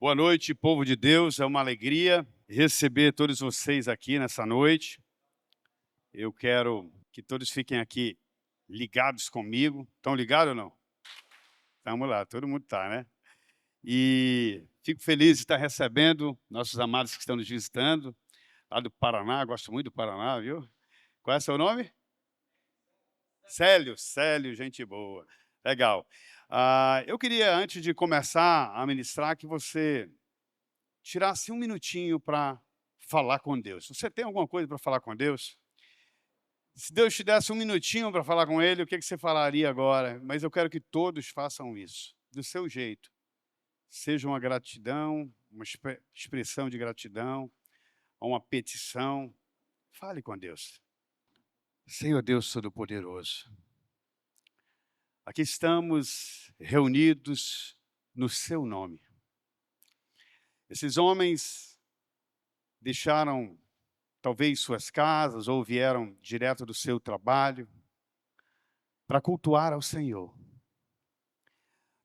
Boa noite, povo de Deus. É uma alegria receber todos vocês aqui nessa noite. Eu quero que todos fiquem aqui ligados comigo. Estão ligados ou não? Vamos lá, todo mundo está, né? E fico feliz de estar recebendo nossos amados que estão nos visitando, lá do Paraná. Gosto muito do Paraná, viu? Qual é seu nome? Célio, gente boa. Legal. Eu queria, antes de começar a ministrar, que você tirasse um minutinho para falar com Deus. Você tem alguma coisa para falar com Deus? Se Deus te desse um minutinho para falar com Ele, o que você falaria agora? Mas eu quero que todos façam isso, do seu jeito. Seja uma gratidão, uma expressão de gratidão, ou uma petição. Fale com Deus. Senhor Deus Todo-Poderoso, aqui estamos reunidos no seu nome. Esses homens deixaram talvez suas casas ou vieram direto do seu trabalho para cultuar ao Senhor.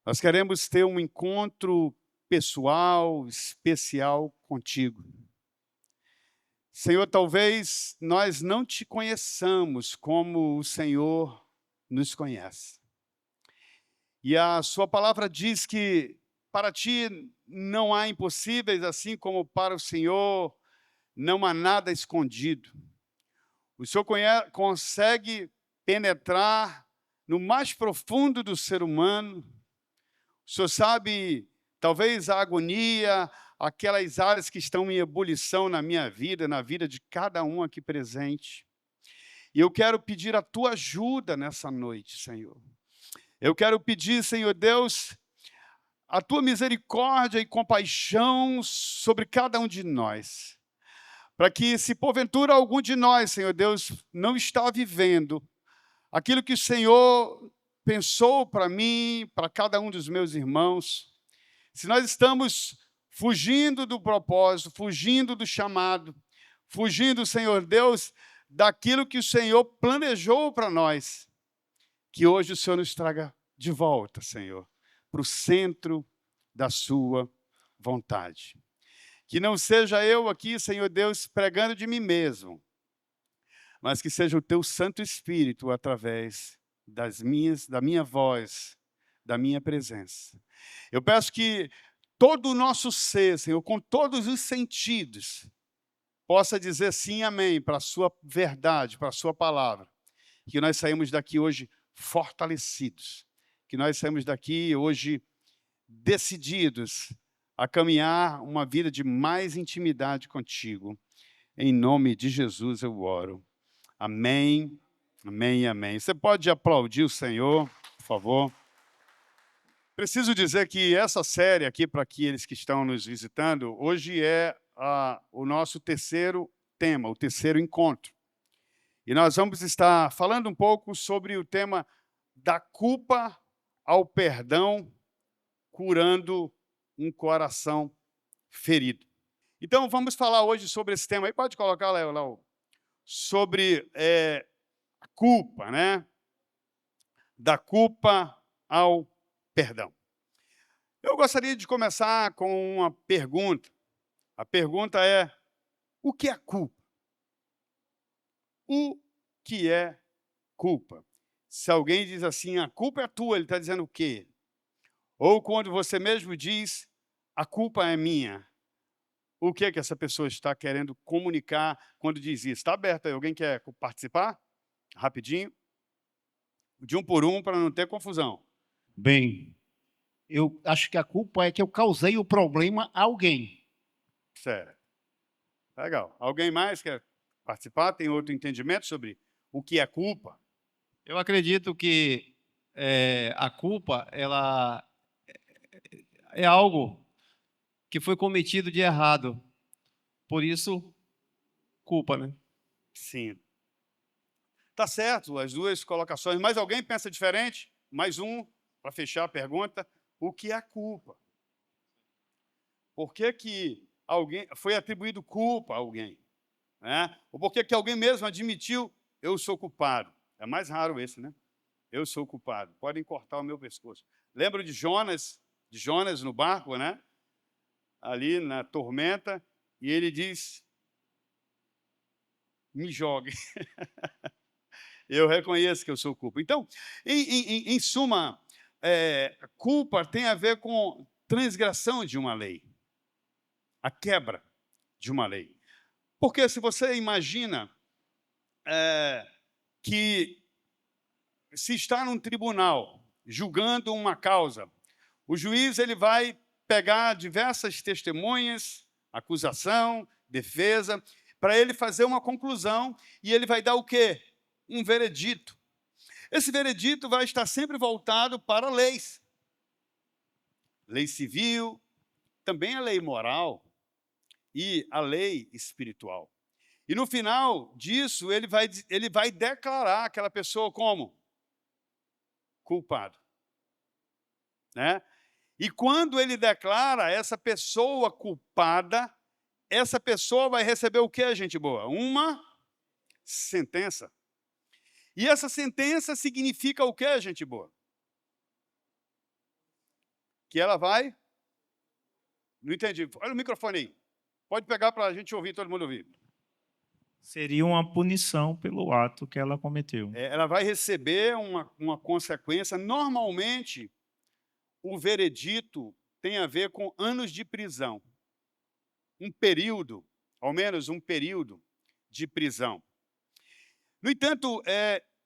Nós queremos ter um encontro pessoal, especial contigo. Senhor, talvez nós não te conheçamos como o Senhor nos conhece. E a sua palavra diz que para ti não há impossíveis, assim como para o Senhor não há nada escondido. O Senhor consegue penetrar no mais profundo do ser humano. O Senhor sabe, talvez, a agonia, aquelas áreas que estão em ebulição na minha vida, na vida de cada um aqui presente. E eu quero pedir a tua ajuda nessa noite, Senhor. Eu quero pedir, Senhor Deus, a tua misericórdia e compaixão sobre cada um de nós. Para que, se porventura algum de nós, Senhor Deus, não está vivendo aquilo que o Senhor pensou para mim, para cada um dos meus irmãos, se nós estamos fugindo do propósito, fugindo do chamado, fugindo, Senhor Deus, daquilo que o Senhor planejou para nós, que hoje o Senhor nos traga de volta, Senhor, para o centro da sua vontade. Que não seja eu aqui, Senhor Deus, pregando de mim mesmo, mas que seja o teu Santo Espírito através da minha voz, da minha presença. Eu peço que todo o nosso ser, Senhor, com todos os sentidos, possa dizer sim, amém, para a sua verdade, para a sua palavra. Que nós saímos daqui hoje fortalecidos, que nós saímos daqui hoje decididos a caminhar uma vida de mais intimidade contigo. Em nome de Jesus eu oro. Amém, amém e amém. Você pode aplaudir o Senhor, por favor. Preciso dizer que essa série aqui, para aqueles que estão nos visitando, hoje é o nosso terceiro tema, o terceiro encontro. E nós vamos estar falando um pouco sobre o tema da culpa ao perdão, curando um coração ferido. Então, vamos falar hoje sobre esse tema. Aí pode colocar, Léo, sobre a culpa, né? Da culpa ao perdão. Eu gostaria de começar com uma pergunta. A pergunta é: o que é culpa? O que é culpa? Se alguém diz assim, a culpa é tua, ele está dizendo o quê? Ou quando você mesmo diz, a culpa é minha, o que é que essa pessoa está querendo comunicar quando diz isso? Está aberto aí, alguém quer participar? Rapidinho. De um por um, para não ter confusão. Bem, eu acho que a culpa é que eu causei o problema a alguém. Certo. Legal. Alguém mais quer participar? Tem outro entendimento sobre o que é culpa? Eu acredito que a culpa ela é algo que foi cometido de errado. Por isso, culpa, né? Sim. Tá certo, as duas colocações. Mais alguém pensa diferente? Mais um, para fechar a pergunta. O que é culpa? Por que alguém foi atribuído culpa a alguém? Né? Ou por que alguém mesmo admitiu, eu sou culpado? É mais raro esse, né? Eu sou culpado. Podem cortar o meu pescoço. Lembro de Jonas no barco, né? ali na tormenta, e ele diz: me jogue. Eu reconheço que eu sou culpa. Então, em suma, culpa tem a ver com transgressão de uma lei, a quebra de uma lei. Porque se você imagina que se está num tribunal julgando uma causa, o juiz ele vai pegar diversas testemunhas, acusação, defesa, para ele fazer uma conclusão, e ele vai dar o quê? Um veredito. Esse veredito vai estar sempre voltado para leis. Lei civil, também a lei moral e a lei espiritual. E no final disso, ele vai declarar aquela pessoa como culpado, né? E quando ele declara essa pessoa culpada, essa pessoa vai receber o que, gente boa? Uma sentença. E essa sentença significa o que, gente boa? Que ela vai... Não entendi. Olha o microfone aí. Pode pegar para a gente ouvir, todo mundo ouvir. Seria uma punição pelo ato que ela cometeu. Ela vai receber uma consequência. Normalmente, o veredito tem a ver com anos de prisão. Um período, ao menos um período de prisão. No entanto,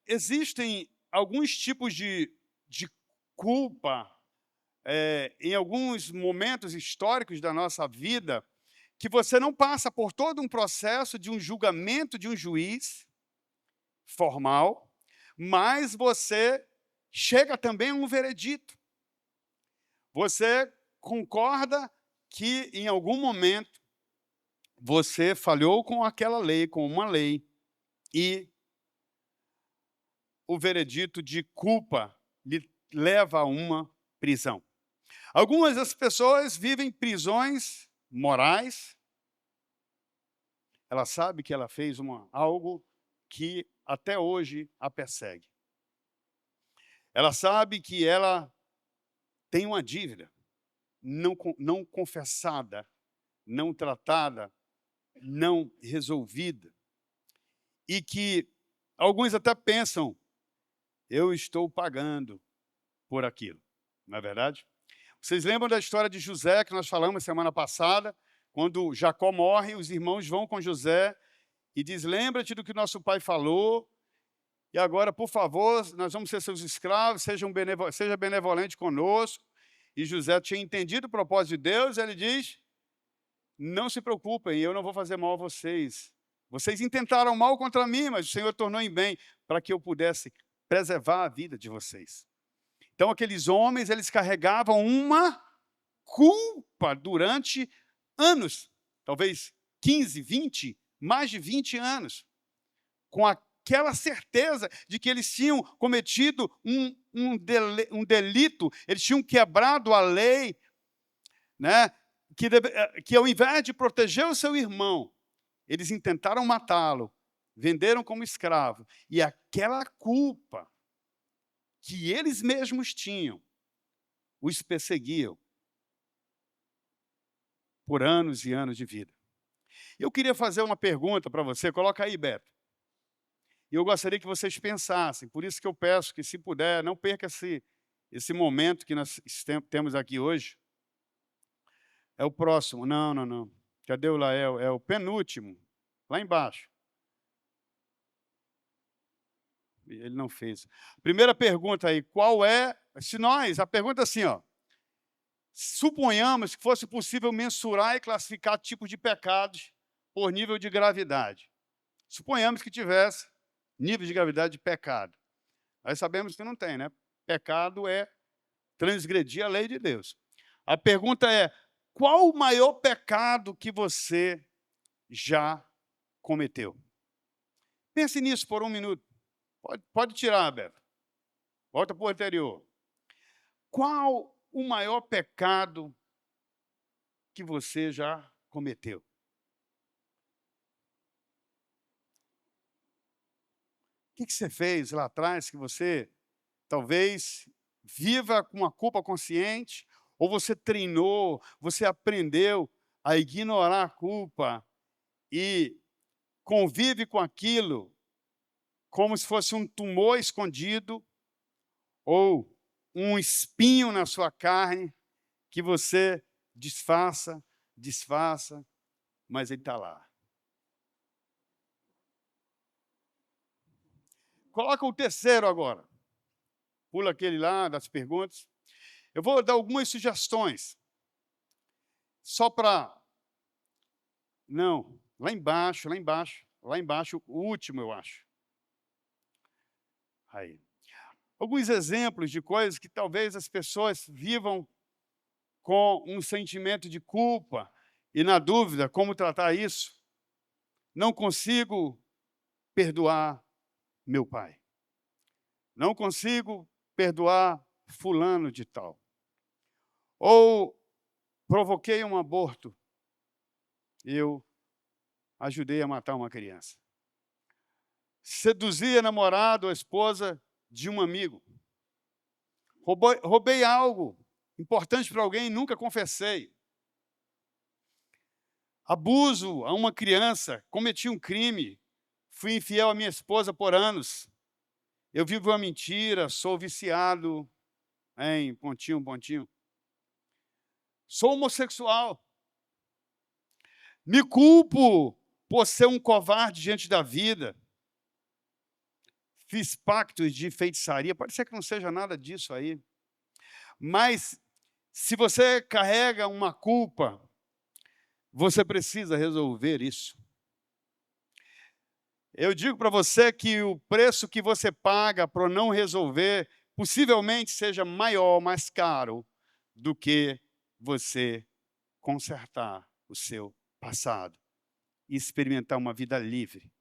existem alguns tipos de culpa em alguns momentos históricos da nossa vida que você não passa por todo um processo de um julgamento de um juiz formal, mas você chega também a um veredito. Você concorda que, em algum momento, você falhou com aquela lei, com uma lei, e o veredito de culpa lhe leva a uma prisão. Algumas das pessoas vivem prisões morais. Ela sabe que ela fez algo que até hoje a persegue. Ela sabe que ela tem uma dívida não confessada, não tratada, não resolvida. E que alguns até pensam, eu estou pagando por aquilo. Não é verdade? Vocês lembram da história de José, que nós falamos semana passada, quando Jacó morre, os irmãos vão com José e diz, lembra-te do que nosso pai falou, e agora, por favor, nós vamos ser seus escravos, seja benevolente conosco. E José tinha entendido o propósito de Deus, ele diz, não se preocupem, eu não vou fazer mal a vocês. Vocês intentaram mal contra mim, mas o Senhor tornou em bem para que eu pudesse preservar a vida de vocês. Então, aqueles homens, eles carregavam uma culpa durante anos, talvez 15, 20, mais de 20 anos, com aquela certeza de que eles tinham cometido um delito, eles tinham quebrado a lei, né? Que ao invés de proteger o seu irmão, eles intentaram matá-lo, venderam como escravo, e aquela culpa que eles mesmos tinham, os perseguiam por anos e anos de vida. Eu queria fazer uma pergunta para você, coloca aí, Beto. E eu gostaria que vocês pensassem, por isso que eu peço que, se puder, não perca esse momento que nós temos aqui hoje. É o próximo, não. Cadê o Lael? É o penúltimo, lá embaixo. Ele não fez. Primeira pergunta aí, qual é... a pergunta é assim, ó. Suponhamos que fosse possível mensurar e classificar tipos de pecados por nível de gravidade. Suponhamos que tivesse nível de gravidade de pecado. Nós sabemos que não tem, né? Pecado é transgredir a lei de Deus. A pergunta é, qual o maior pecado que você já cometeu? Pense nisso por um minuto. Pode tirar, Beto. Volta para o anterior. Qual o maior pecado que você já cometeu? O que você fez lá atrás que você talvez viva com uma culpa consciente, ou você treinou, você aprendeu a ignorar a culpa e convive com aquilo como se fosse um tumor escondido ou um espinho na sua carne que você disfarça, mas ele está lá. Coloca o terceiro agora. Pula aquele lá das perguntas. Eu vou dar algumas sugestões. Só para... Não, lá embaixo, o último, eu acho. Aí. Alguns exemplos de coisas que talvez as pessoas vivam com um sentimento de culpa e, na dúvida, como tratar isso. Não consigo perdoar meu pai. Não consigo perdoar fulano de tal. Ou provoquei um aborto. Eu ajudei a matar uma criança. Seduzi a namorada ou a esposa de um amigo. Roubei algo importante para alguém e nunca confessei. Abuso a uma criança, cometi um crime, fui infiel à minha esposa por anos. Eu vivo uma mentira, sou viciado em pontinho. Sou homossexual. Me culpo por ser um covarde diante da vida. Fiz pactos de feitiçaria. Pode ser que não seja nada disso aí. Mas, se você carrega uma culpa, você precisa resolver isso. Eu digo para você que o preço que você paga para não resolver possivelmente seja maior, mais caro, do que você consertar o seu passado e experimentar uma vida livre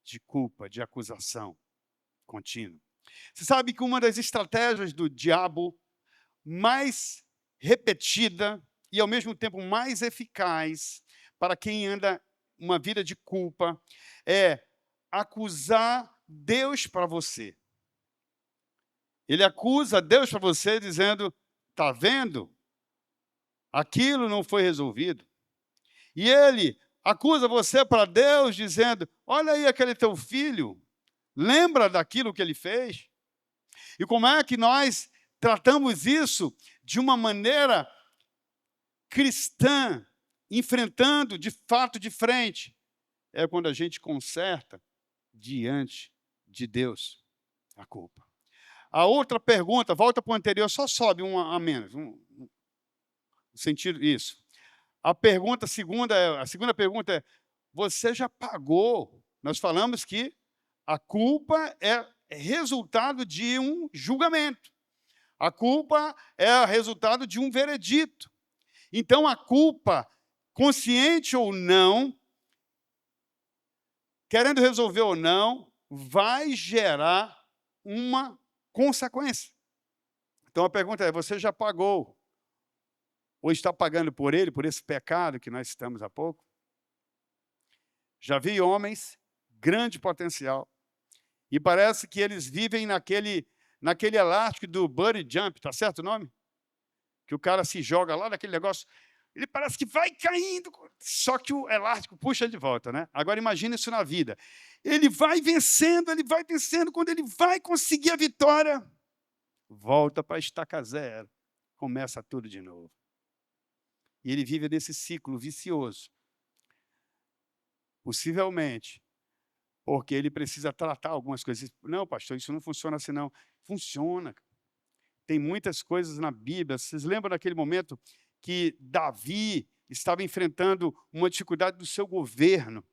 de culpa, de acusação contínua. Você sabe que uma das estratégias do diabo mais repetida e, ao mesmo tempo, mais eficaz para quem anda uma vida de culpa é acusar Deus para você. Ele acusa Deus para você dizendo, está vendo? Aquilo não foi resolvido. E ele acusa você para Deus dizendo, olha aí aquele teu filho, lembra daquilo que ele fez? E como é que nós tratamos isso de uma maneira cristã, enfrentando de fato de frente? É quando a gente conserta diante de Deus a culpa. A outra pergunta, volta para o anterior, só sobe um a menos. Sentido isso. A segunda pergunta é, você já pagou? Nós falamos que a culpa é resultado de um julgamento. A culpa é resultado de um veredito. Então, a culpa, consciente ou não, querendo resolver ou não, vai gerar uma consequência. Então, a pergunta é, você já pagou? Ou está pagando por ele, por esse pecado que nós citamos há pouco? Já vi homens, grande potencial, e parece que eles vivem naquele elástico do bungee jump, está certo o nome? Que o cara se joga lá naquele negócio, ele parece que vai caindo, só que o elástico puxa de volta, né? Agora imagine isso na vida. Ele vai vencendo, quando ele vai conseguir a vitória, volta para a estaca zero, começa tudo de novo. E ele vive nesse ciclo vicioso. Possivelmente, porque ele precisa tratar algumas coisas. Não, pastor, isso não funciona assim, não. Funciona. Tem muitas coisas na Bíblia. Vocês lembram daquele momento que Davi estava enfrentando uma dificuldade do seu governo,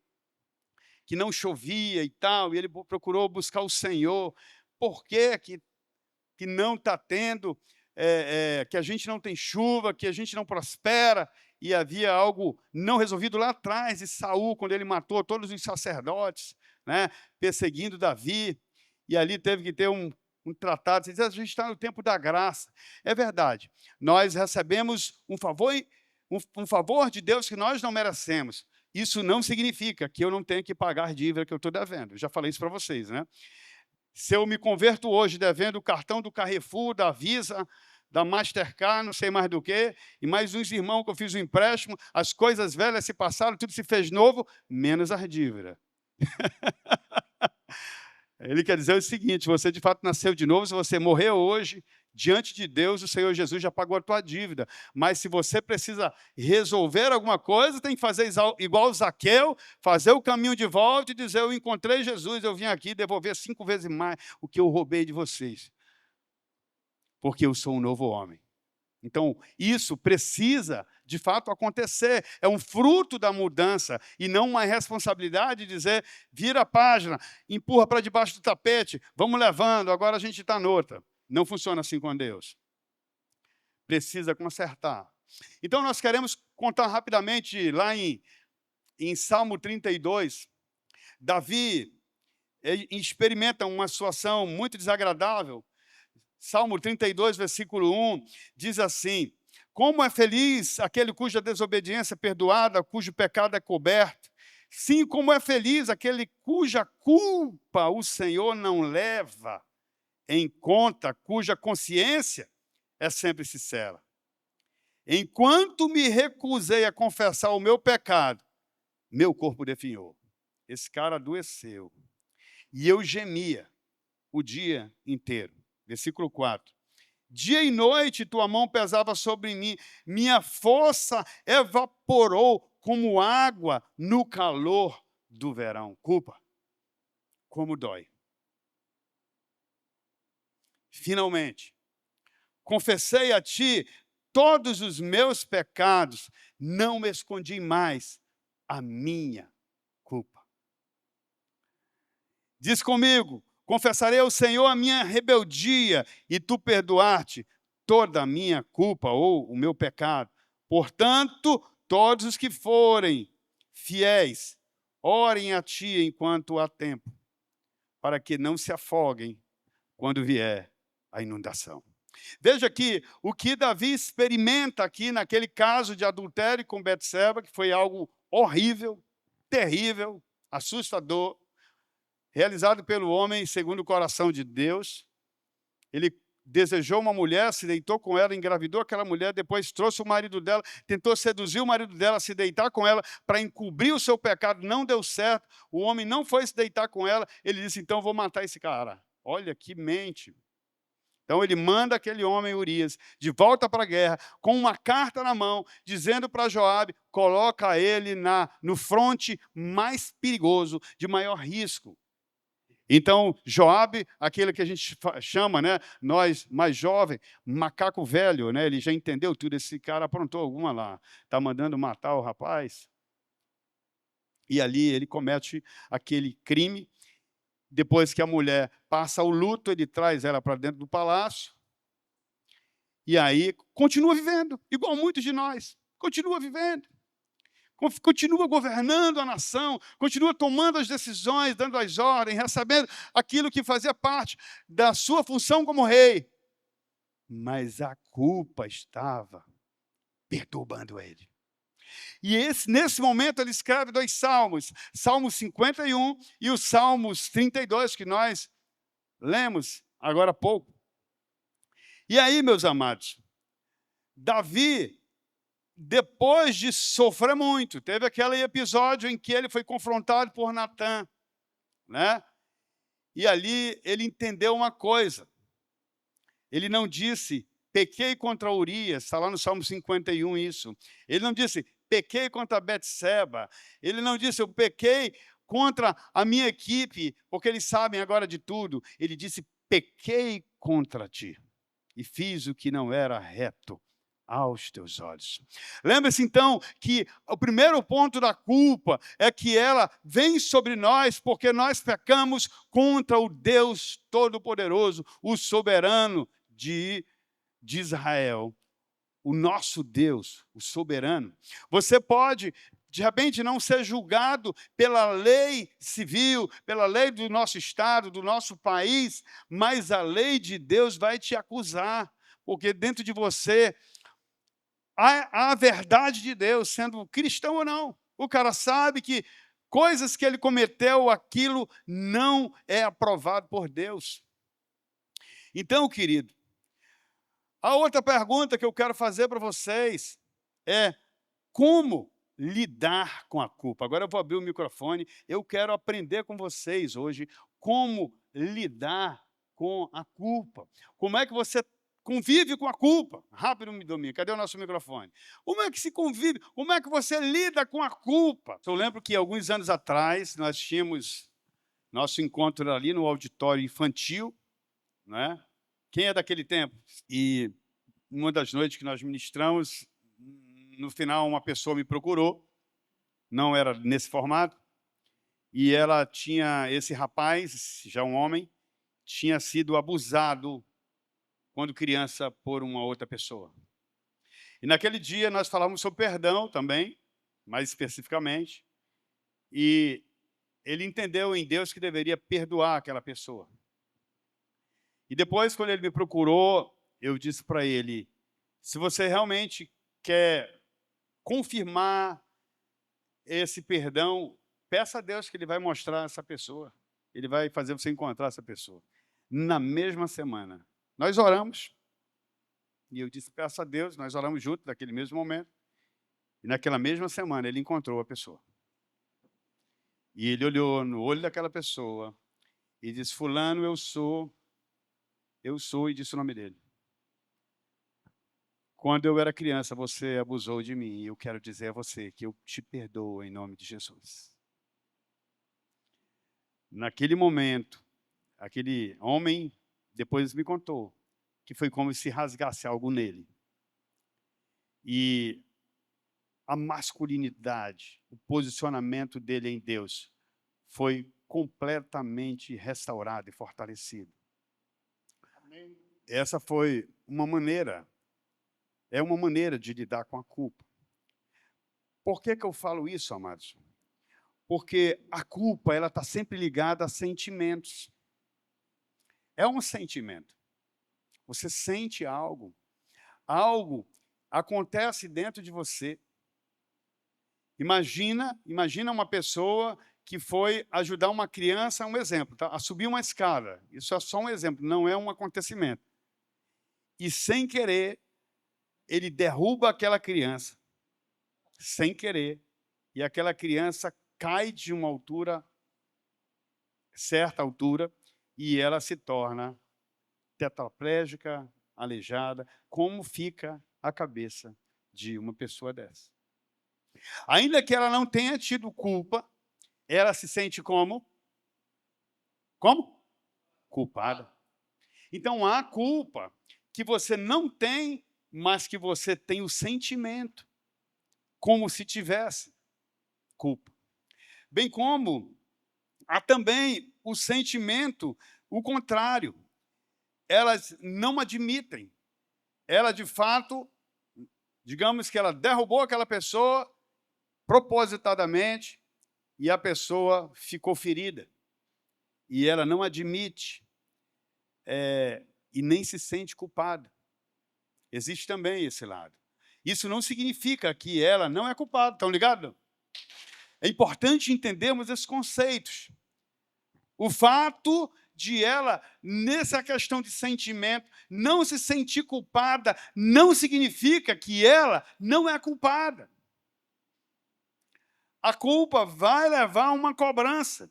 que não chovia e tal, e ele procurou buscar o Senhor. Por que não está tendo, que a gente não tem chuva, que a gente não prospera? E havia algo não resolvido lá atrás de Saul, quando ele matou todos os sacerdotes, né, perseguindo Davi, e ali teve que ter um tratado. Você diz, a gente está no tempo da graça. É verdade. Nós recebemos um favor de Deus que nós não merecemos. Isso não significa que eu não tenho que pagar a dívida que eu estou devendo. Eu já falei isso para vocês, né? Se eu me converto hoje devendo o cartão do Carrefour, da Visa, da Mastercard, não sei mais do que, e mais uns irmãos que eu fiz um empréstimo, as coisas velhas se passaram, tudo se fez novo, menos as dívidas. Ele quer dizer o seguinte: você de fato nasceu de novo, se você morrer hoje, diante de Deus, o Senhor Jesus já pagou a tua dívida. Mas se você precisa resolver alguma coisa, tem que fazer igual o Zaqueu, fazer o caminho de volta e dizer: eu encontrei Jesus, eu vim aqui devolver 5 vezes mais o que eu roubei de vocês. Porque eu sou um novo homem. Então, isso precisa, de fato, acontecer. É um fruto da mudança e não uma responsabilidade de dizer, vira a página, empurra para debaixo do tapete, vamos levando, agora a gente está noutra. Não funciona assim com Deus. Precisa consertar. Então, nós queremos contar rapidamente, lá em Salmo 32, Davi experimenta uma situação muito desagradável. Salmo 32, versículo 1, diz assim: como é feliz aquele cuja desobediência é perdoada, cujo pecado é coberto. Sim, como é feliz aquele cuja culpa o Senhor não leva em conta, cuja consciência é sempre sincera. Enquanto me recusei a confessar o meu pecado, meu corpo definhou. Esse cara adoeceu. E eu gemia o dia inteiro. Versículo 4. Dia e noite tua mão pesava sobre mim, minha força evaporou como água no calor do verão. Culpa, como dói. Finalmente, confessei a ti todos os meus pecados, não me escondi mais a minha culpa. Diz comigo: confessarei ao Senhor a minha rebeldia e tu perdoar-te toda a minha culpa ou o meu pecado. Portanto, todos os que forem fiéis, orem a ti enquanto há tempo, para que não se afoguem quando vier a inundação. Veja aqui o que Davi experimenta aqui naquele caso de adultério com Betseba, que foi algo horrível, terrível, assustador, realizado pelo homem segundo o coração de Deus. Ele desejou uma mulher, se deitou com ela, engravidou aquela mulher, depois trouxe o marido dela, tentou seduzir o marido dela, se deitar com ela para encobrir o seu pecado, não deu certo, o homem não foi se deitar com ela, ele disse: então vou matar esse cara. Olha que mente. Então ele manda aquele homem, Urias, de volta para a guerra, com uma carta na mão, dizendo para Joabe: coloca ele no fronte mais perigoso, de maior risco. Então, Joabe, aquele que a gente chama, né, nós mais jovens, macaco velho, né, ele já entendeu tudo, esse cara aprontou alguma lá, está mandando matar o rapaz. E ali ele comete aquele crime. Depois que a mulher passa o luto, ele traz ela para dentro do palácio. E aí continua vivendo, igual muitos de nós. Continua vivendo. Continua governando a nação, continua tomando as decisões, dando as ordens, recebendo aquilo que fazia parte da sua função como rei. Mas a culpa estava perturbando ele. E nesse momento ele escreve 2 salmos, Salmo 51 e os Salmos 32, que nós lemos agora há pouco. E aí, meus amados, Davi, depois de sofrer muito, teve aquele episódio em que ele foi confrontado por Natã, né? E ali ele entendeu uma coisa. Ele não disse: pequei contra Urias, está lá no Salmo 51 isso. Ele não disse: pequei contra Betseba. Ele não disse: eu pequei contra a minha equipe, porque eles sabem agora de tudo. Ele disse: pequei contra ti e fiz o que não era reto aos teus olhos. Lembre-se então que o primeiro ponto da culpa é que ela vem sobre nós porque nós pecamos contra o Deus Todo-Poderoso, o soberano de Israel. O nosso Deus, o soberano. Você pode, de repente, não ser julgado pela lei civil, pela lei do nosso estado, do nosso país, mas a lei de Deus vai te acusar, porque dentro de você há a verdade de Deus, sendo cristão ou não. O cara sabe que coisas que ele cometeu, aquilo não é aprovado por Deus. Então, querido, A outra pergunta que eu quero fazer para vocês é: como lidar com a culpa? Agora eu vou abrir o microfone, eu quero aprender com vocês hoje como lidar com a culpa. Como é que você convive com a culpa? Rápido, Domingo, cadê o nosso microfone? Como é que se convive? Como é que você lida com a culpa? Eu lembro que alguns anos atrás nós tínhamos nosso encontro ali no auditório infantil, né? Quem é daquele tempo? E uma das noites que nós ministramos, no final uma pessoa me procurou, não era nesse formato, e ela tinha, esse rapaz, já um homem, tinha sido abusado quando criança por uma outra pessoa. E naquele dia nós falamos sobre perdão também, mais especificamente, e ele entendeu em Deus que deveria perdoar aquela pessoa. E depois, quando ele me procurou, eu disse para ele: se você realmente quer confirmar esse perdão, peça a Deus que Ele vai mostrar essa pessoa. Ele vai fazer você encontrar essa pessoa. Na mesma semana, nós oramos. E eu disse, peça a Deus, nós oramos juntos naquele mesmo momento. E naquela mesma semana, ele encontrou a pessoa. E ele olhou no olho daquela pessoa e disse, fulano, eu sou, e disse o nome dele. Quando eu era criança, você abusou de mim, e eu quero dizer a você que eu te perdoo em nome de Jesus. Naquele momento, aquele homem depois me contou que foi como se rasgasse algo nele. E a masculinidade, o posicionamento dele em Deus foi completamente restaurado e fortalecido. Amém. Essa foi uma maneira, é uma maneira de lidar com a culpa. Por que eu falo isso, amados? Porque a culpa, ela está sempre ligada a sentimentos. É um sentimento. Você sente algo acontece dentro de você. Imagina uma pessoa que foi ajudar uma criança, um exemplo, tá? A subir uma escada. Isso é só um exemplo, não é um acontecimento. E sem querer, ele derruba aquela criança, sem querer, e aquela criança cai de uma altura, certa altura, e ela se torna tetraplégica, aleijada. Como fica a cabeça de uma pessoa dessa? Ainda que ela não tenha tido culpa, ela se sente como? Como? Culpada. Então, há culpa que você não tem, mas que você tem o sentimento, como se tivesse culpa. Bem como há também o sentimento, o contrário. Elas não admitem. Ela, de fato, digamos que ela derrubou aquela pessoa propositadamente e a pessoa ficou ferida. E ela não admite e nem se sente culpada. Existe também esse lado. Isso não significa que ela não é culpada, estão ligados? É importante entendermos esses conceitos. O fato de ela, nessa questão de sentimento, não se sentir culpada, não significa que ela não é culpada. A culpa vai levar a uma cobrança.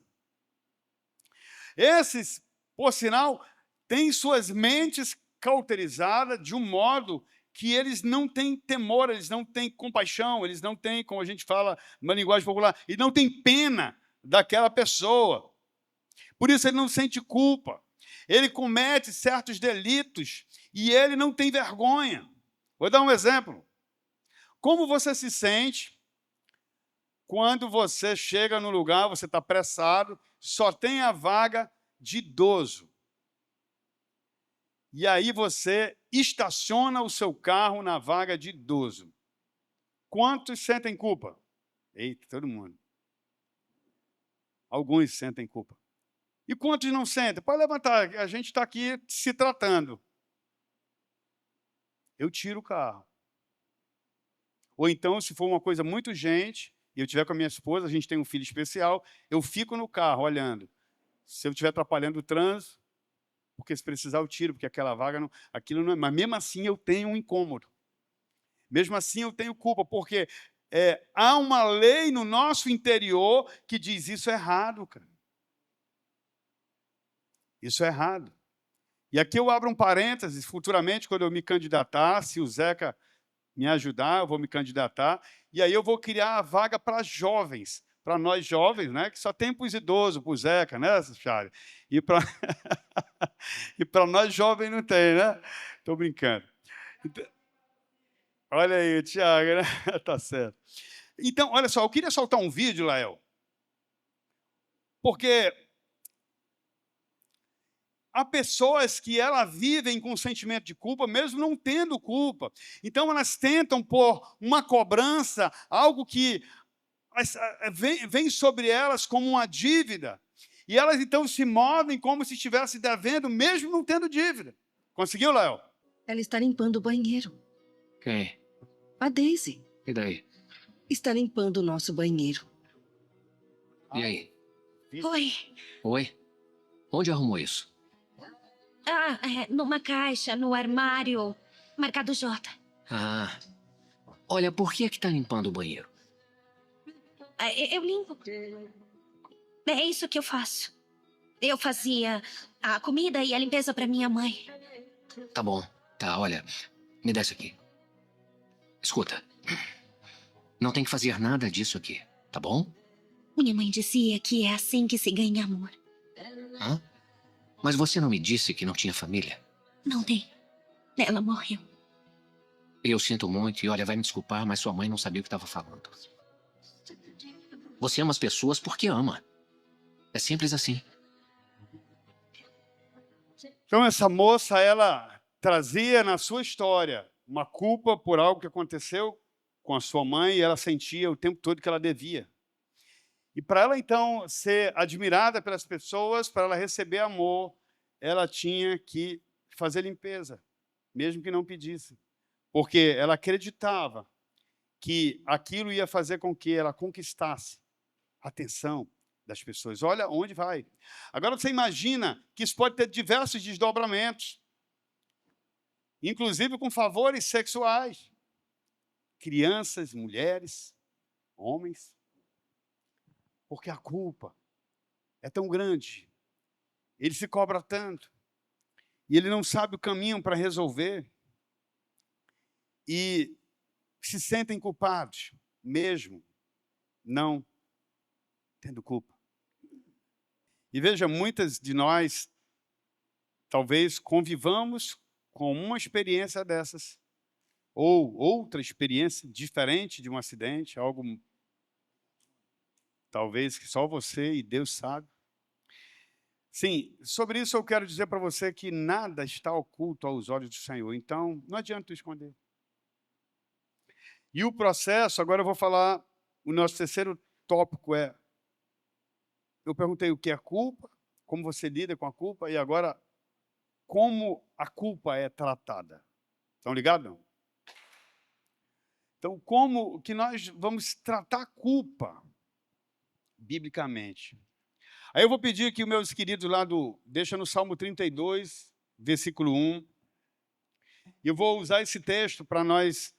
Esses, por sinal, têm suas mentes cauterizadas de um modo que eles não têm temor, eles não têm compaixão, eles não têm, como a gente fala numa linguagem popular, e não têm pena daquela pessoa. Por isso ele não sente culpa. Ele comete certos delitos e ele não tem vergonha. Vou dar um exemplo. Como você se sente quando você chega no lugar, você está apressado, só tem a vaga de idoso. E aí você estaciona o seu carro na vaga de idoso. Quantos sentem culpa? Eita, todo mundo. Alguns sentem culpa. E quantos não sentem? Pode levantar, a gente está aqui se tratando. Eu tiro o carro. Ou então, se for uma coisa muito urgente, e eu estiver com a minha esposa, a gente tem um filho especial, eu fico no carro olhando. Se eu estiver atrapalhando o trânsito, porque se precisar eu tiro, porque aquela vaga, não, aquilo não é. Mas mesmo assim eu tenho um incômodo. Mesmo assim eu tenho culpa, porque há uma lei no nosso interior que diz isso é errado, cara. Isso é errado. E aqui eu abro um parênteses, futuramente, quando eu me candidatar, se o Zeca me ajudar, eu vou me candidatar, e aí eu vou criar a vaga para jovens, para nós jovens, né, que só tem para os idosos, para o Zeca, né, Charlie? E para e para nós jovens não tem, né? Estou brincando. Então, olha aí, o Thiago, né? Tá certo. Então, olha só, eu queria soltar um vídeo, Lael, porque há pessoas que elas vivem com sentimento de culpa, mesmo não tendo culpa. Então, elas tentam pôr uma cobrança, algo que vem sobre elas como uma dívida. E elas, então, se movem como se estivessem devendo, mesmo não tendo dívida. Conseguiu, Léo? Ela está limpando o banheiro. Quem? A Daisy E daí? está limpando o nosso banheiro. E aí? Oi. Oi? Onde arrumou isso? Numa caixa, no armário, marcado J. Ah. Olha, por que é que tá limpando o banheiro? Eu limpo. É isso que eu faço. Eu fazia a comida e a limpeza para minha mãe. Tá bom. Tá, olha. Me dá isso aqui. Escuta. Não tem que fazer nada disso aqui, tá bom? Minha mãe dizia que é assim que se ganha amor. Hã? Mas você não me disse que não tinha família? Não tem. Ela morreu. Eu sinto muito e, olha, vai me desculpar, mas sua mãe não sabia o que estava falando. Você ama as pessoas porque ama. É simples assim. Então, essa moça, ela trazia na sua história uma culpa por algo que aconteceu com a sua mãe e ela sentia o tempo todo que ela devia. E para ela, então, ser admirada pelas pessoas, para ela receber amor, ela tinha que fazer limpeza, mesmo que não pedisse. Porque ela acreditava que aquilo ia fazer com que ela conquistasse a atenção das pessoas. Olha onde vai. Agora, você imagina que isso pode ter diversos desdobramentos, inclusive com favores sexuais. Crianças, mulheres, homens. Porque a culpa é tão grande, ele se cobra tanto, e ele não sabe o caminho para resolver, e se sentem culpados, mesmo não tendo culpa. E veja, muitas de nós, talvez convivamos com uma experiência dessas, ou outra experiência diferente de um acidente, algo talvez que só você e Deus sabe. Sim, sobre isso eu quero dizer para você que nada está oculto aos olhos do Senhor. Então, não adianta tu esconder. E o processo, agora eu vou falar, o nosso terceiro tópico é, eu perguntei o que é culpa, como você lida com a culpa, e agora, como a culpa é tratada. Estão ligados, não? Então, como que nós vamos tratar a culpa biblicamente? Aí eu vou pedir que os meus queridos lá deixa no Salmo 32, versículo 1. E eu vou usar esse texto para nós,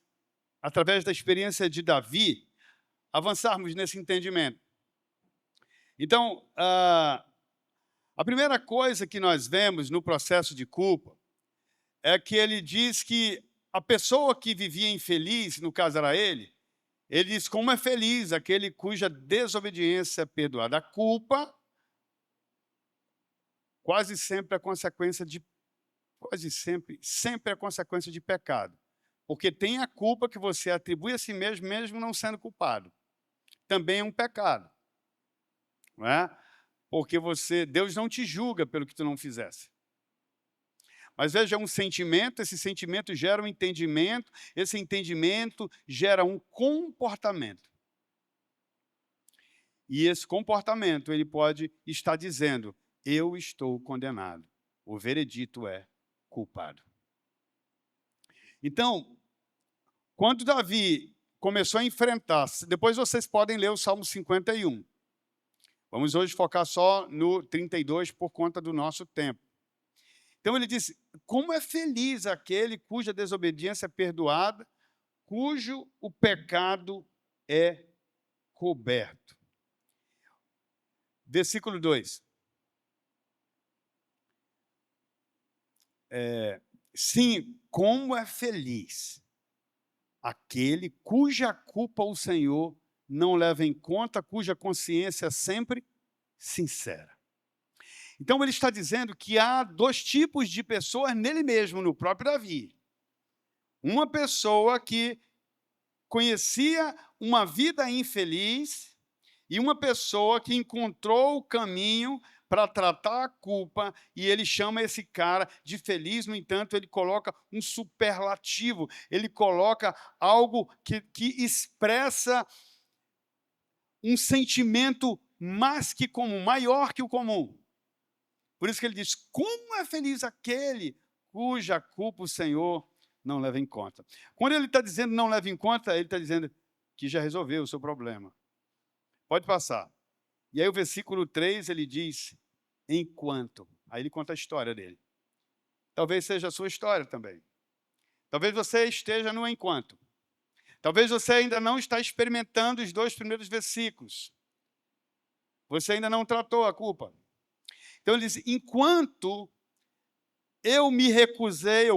através da experiência de Davi, avançarmos nesse entendimento. Então, a primeira coisa que nós vemos no processo de culpa é que ele diz que a pessoa que vivia infeliz, no caso era ele diz como é feliz aquele cuja desobediência é perdoada. A culpa quase sempre é consequência de sempre é consequência de pecado. Porque tem a culpa que você atribui a si mesmo, mesmo não sendo culpado. Também é um pecado. Não é? Porque Deus não te julga pelo que tu não fizesse. Mas veja, um sentimento, esse sentimento gera um entendimento, esse entendimento gera um comportamento. E esse comportamento, ele pode estar dizendo, eu estou condenado. O veredito é culpado. Então, quando Davi começou a enfrentar, depois vocês podem ler o Salmo 51. Vamos hoje focar só no 32 por conta do nosso tempo. Então ele disse: como é feliz aquele cuja desobediência é perdoada, cujo o pecado é coberto. Versículo 2. Sim, como é feliz aquele cuja culpa o Senhor não leva em conta, cuja consciência é sempre sincera. Então ele está dizendo que há dois tipos de pessoas nele mesmo, no próprio Davi. Uma pessoa que conhecia uma vida infeliz e uma pessoa que encontrou o caminho para tratar a culpa, e ele chama esse cara de feliz. No entanto, ele coloca um superlativo, ele coloca algo que expressa um sentimento mais que comum, maior que o comum. Por isso que ele diz: como é feliz aquele cuja culpa o Senhor não leva em conta. Quando ele está dizendo não leva em conta, ele está dizendo que já resolveu o seu problema. Pode passar. E aí o versículo 3, ele diz: enquanto. Aí ele conta a história dele. Talvez seja a sua história também. Talvez você esteja no enquanto. Talvez você ainda não está experimentando os 2 primeiros versículos. Você ainda não tratou a culpa. Então ele diz: enquanto eu me recusei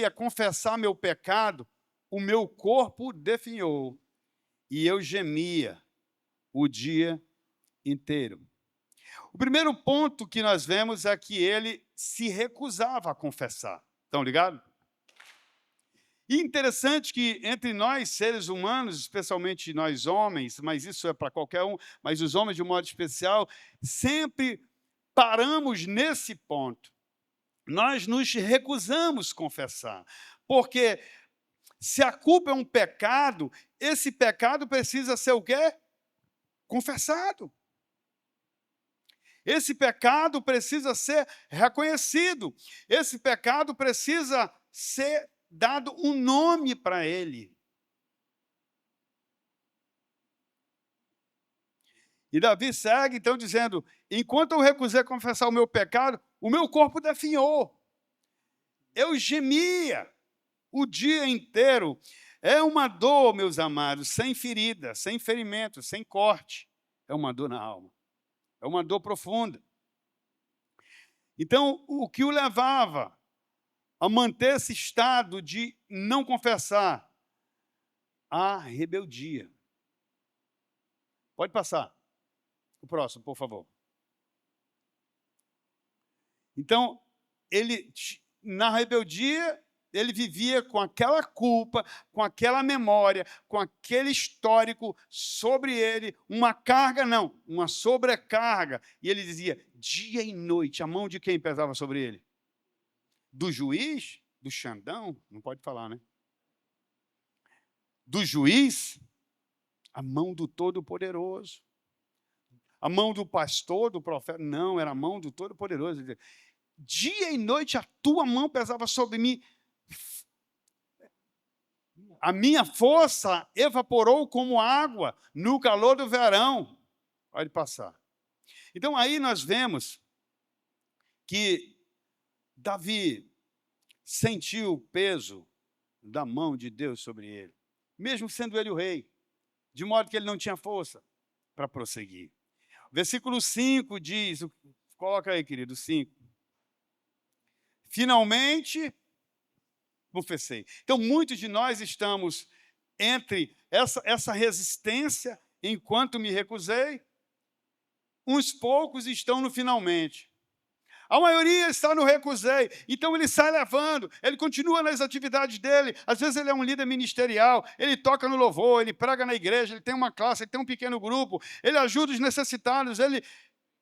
a confessar meu pecado, o meu corpo definhou e eu gemia o dia inteiro. O primeiro ponto que nós vemos é que ele se recusava a confessar. Estão ligados? E interessante que entre nós, seres humanos, especialmente nós homens, mas isso é para qualquer um, mas os homens de um modo especial, sempre paramos nesse ponto. Nós nos recusamos a confessar, porque se a culpa é um pecado, esse pecado precisa ser o quê? Confessado. Esse pecado precisa ser reconhecido. Esse pecado precisa ser dado um nome para ele. E Davi segue, então, dizendo: enquanto eu recusei a confessar o meu pecado, o meu corpo definhou. Eu gemia o dia inteiro. É uma dor, meus amados, sem ferida, sem ferimento, sem corte. É uma dor na alma. É uma dor profunda. Então, o que o levava a manter esse estado de não confessar? A rebeldia. Pode passar. O próximo, por favor. Então, ele, na rebeldia, ele vivia com aquela culpa, com aquela memória, com aquele histórico sobre ele, uma carga, não, uma sobrecarga. E ele dizia, dia e noite, a mão de quem pesava sobre ele? Do juiz? Do Xandão? Não pode falar, né? Do juiz? A mão do Todo-Poderoso. A mão do pastor, do profeta? Não, era a mão do Todo-Poderoso. Dia e noite a tua mão pesava sobre mim. A minha força evaporou como água no calor do verão. Pode passar. Então, aí nós vemos que Davi sentiu o peso da mão de Deus sobre ele, mesmo sendo ele o rei, de modo que ele não tinha força para prosseguir. Versículo 5 diz, coloca aí, querido, 5. Finalmente, confessei. Então, muitos de nós estamos entre essa resistência, enquanto me recusei, uns poucos estão no finalmente. A maioria está no recusei, então ele sai levando, ele continua nas atividades dele, às vezes ele é um líder ministerial, ele toca no louvor, ele prega na igreja, ele tem uma classe, ele tem um pequeno grupo, ele ajuda os necessitados, ele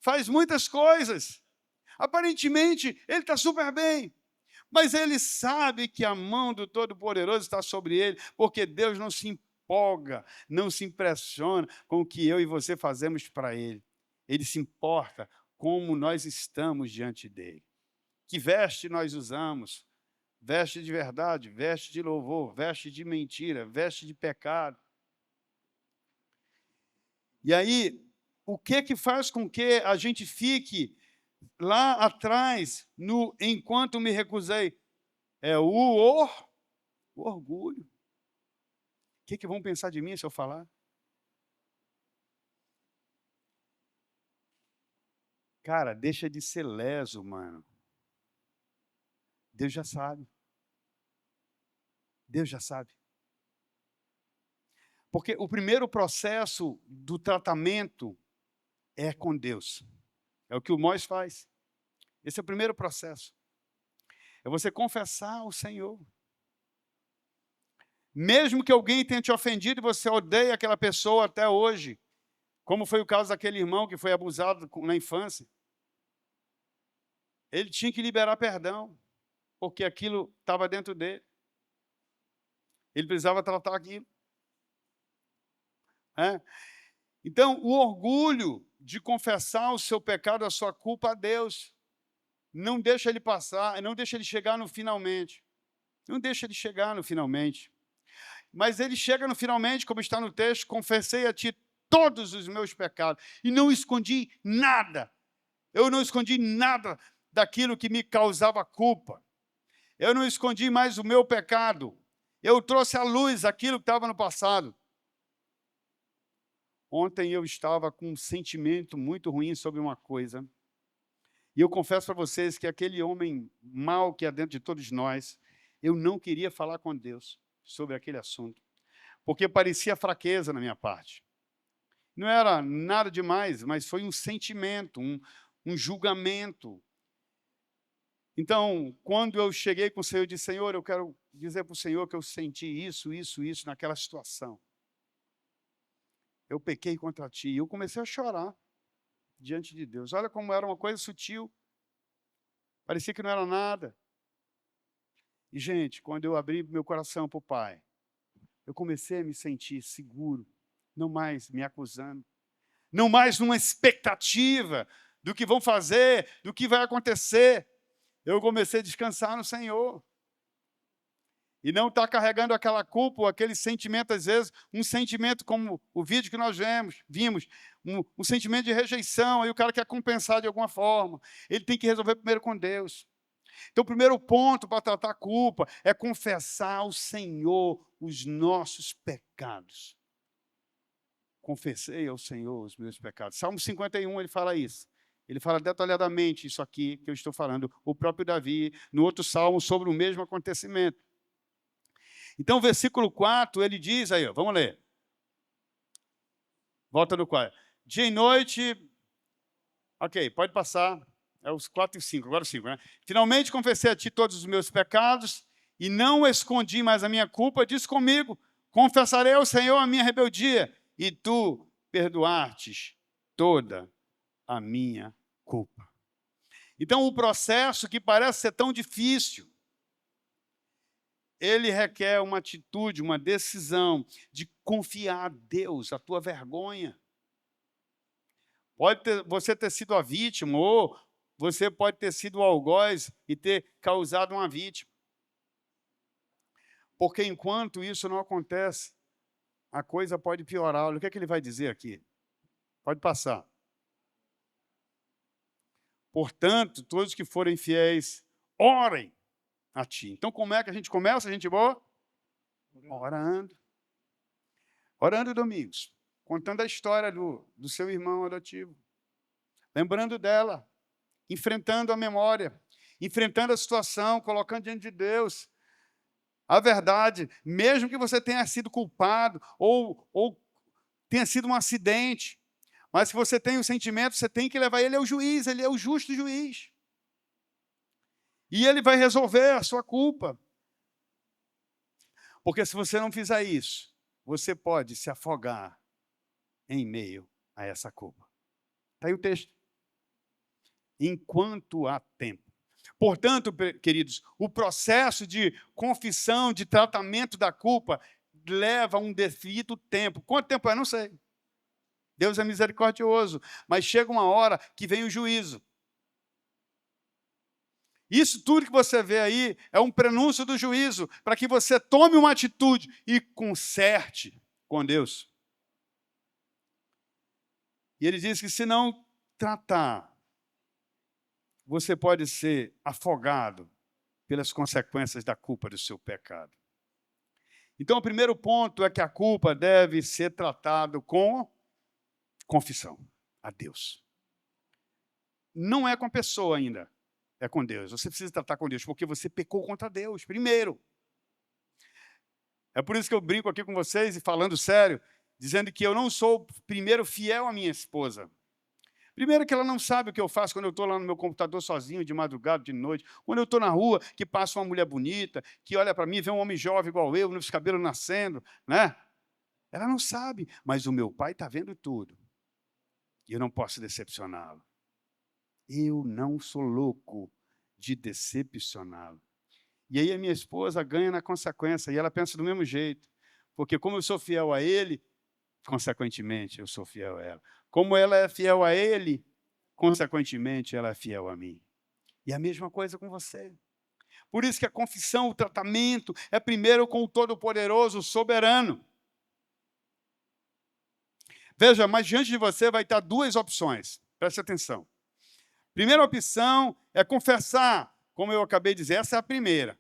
faz muitas coisas. Aparentemente, ele está super bem, mas ele sabe que a mão do Todo-Poderoso está sobre ele, porque Deus não se empolga, não se impressiona com o que eu e você fazemos para ele. Ele se importa como nós estamos diante dele. Que veste nós usamos? Veste de verdade, veste de louvor, veste de mentira, veste de pecado. E aí, o que faz com que a gente fique lá atrás, no enquanto me recusei, é o orgulho. O que vão pensar de mim se eu falar? Cara, deixa de ser leso, mano. Deus já sabe. Deus já sabe. Porque o primeiro processo do tratamento é com Deus. É o que o Moisés faz. Esse é o primeiro processo. É você confessar ao Senhor. Mesmo que alguém tenha te ofendido e você odeia aquela pessoa até hoje, como foi o caso daquele irmão que foi abusado na infância, ele tinha que liberar perdão, porque aquilo estava dentro dele. Ele precisava tratar aquilo. Então, o orgulho de confessar o seu pecado, a sua culpa a Deus, não deixa ele passar, não deixa ele chegar no finalmente. Não deixa ele chegar no finalmente. Mas ele chega no finalmente, como está no texto, confessei a ti todos os meus pecados e não escondi nada. Eu não escondi nada daquilo que me causava culpa. Eu não escondi mais o meu pecado. Eu trouxe à luz aquilo que estava no passado. Ontem eu estava com um sentimento muito ruim sobre uma coisa. E eu confesso para vocês que aquele homem mau que há dentro de todos nós, eu não queria falar com Deus sobre aquele assunto, porque parecia fraqueza na minha parte. Não era nada demais, mas foi um sentimento, um julgamento. Então, quando eu cheguei com o Senhor, eu disse, Senhor, eu quero dizer para o Senhor que eu senti isso naquela situação. Eu pequei contra ti. E eu comecei a chorar diante de Deus. Olha como era uma coisa sutil. Parecia que não era nada. E, gente, quando eu abri meu coração para o Pai, eu comecei a me sentir seguro, não mais me acusando, não mais numa expectativa do que vão fazer, do que vai acontecer. Eu comecei a descansar no Senhor. E não estar carregando aquela culpa, aquele sentimento, às vezes, um sentimento como o vídeo que nós vimos, um sentimento de rejeição, aí o cara quer compensar de alguma forma. Ele tem que resolver primeiro com Deus. Então, o primeiro ponto para tratar a culpa é confessar ao Senhor os nossos pecados. Confessei ao Senhor os meus pecados. Salmo 51, ele fala isso. Ele fala detalhadamente isso aqui que eu estou falando. O próprio Davi, no outro salmo, sobre o mesmo acontecimento. Então, o versículo 4, ele diz aí, ó, vamos ler. Volta no 4. Dia e noite... Ok, pode passar. É os 4 e 5, agora o 5, né? Finalmente confessei a ti todos os meus pecados e não escondi mais a minha culpa. Diz comigo, confessarei ao Senhor a minha rebeldia e tu perdoastes toda a minha culpa. Então, o processo que parece ser tão difícil, ele requer uma atitude, uma decisão de confiar a Deus, a tua vergonha. Pode você ter sido a vítima, ou você pode ter sido o algoz e ter causado uma vítima. Porque enquanto isso não acontece, a coisa pode piorar. Olha o que ele vai dizer aqui. Pode passar. Portanto, todos que forem fiéis, orem a ti. Então, como é que a gente começa, gente boa? Orando. Orando, Domingos. Contando a história do seu irmão adotivo. Lembrando dela. Enfrentando a memória. Enfrentando a situação, colocando diante de Deus. A verdade, mesmo que você tenha sido culpado ou tenha sido um acidente, mas se você tem o sentimento, você tem que levar ele ao juiz, ele é o justo juiz. E ele vai resolver a sua culpa. Porque se você não fizer isso, você pode se afogar em meio a essa culpa. Está aí o texto. Enquanto há tempo. Portanto, queridos, o processo de confissão, de tratamento da culpa, leva um devido tempo. Quanto tempo é? Não sei. Deus é misericordioso, mas chega uma hora que vem o juízo. Isso tudo que você vê aí é um prenúncio do juízo, para que você tome uma atitude e conserte com Deus. E ele diz que se não tratar você pode ser afogado pelas consequências da culpa do seu pecado. Então, o primeiro ponto é que a culpa deve ser tratada com confissão a Deus. Não é com a pessoa ainda, é com Deus. Você precisa tratar com Deus, porque você pecou contra Deus, primeiro. É por isso que eu brinco aqui com vocês, e falando sério, dizendo que eu não sou, primeiro, fiel à minha esposa. Primeiro que ela não sabe o que eu faço quando eu estou lá no meu computador sozinho, de madrugada, de noite. Quando eu estou na rua, que passa uma mulher bonita, que olha para mim, vê um homem jovem igual eu, os cabelos nascendo, né? Ela não sabe, mas o meu pai está vendo tudo. E eu não posso decepcioná-lo. Eu não sou louco de decepcioná-lo. E aí a minha esposa ganha na consequência, e ela pensa do mesmo jeito. Porque como eu sou fiel a ele, consequentemente eu sou fiel a ela. Como ela é fiel a ele, consequentemente ela é fiel a mim. E a mesma coisa com você. Por isso que a confissão, o tratamento, é primeiro com o Todo-Poderoso, o Soberano. Veja, mas diante de você vai estar duas opções. Preste atenção. Primeira opção é confessar, como eu acabei de dizer, essa é a primeira.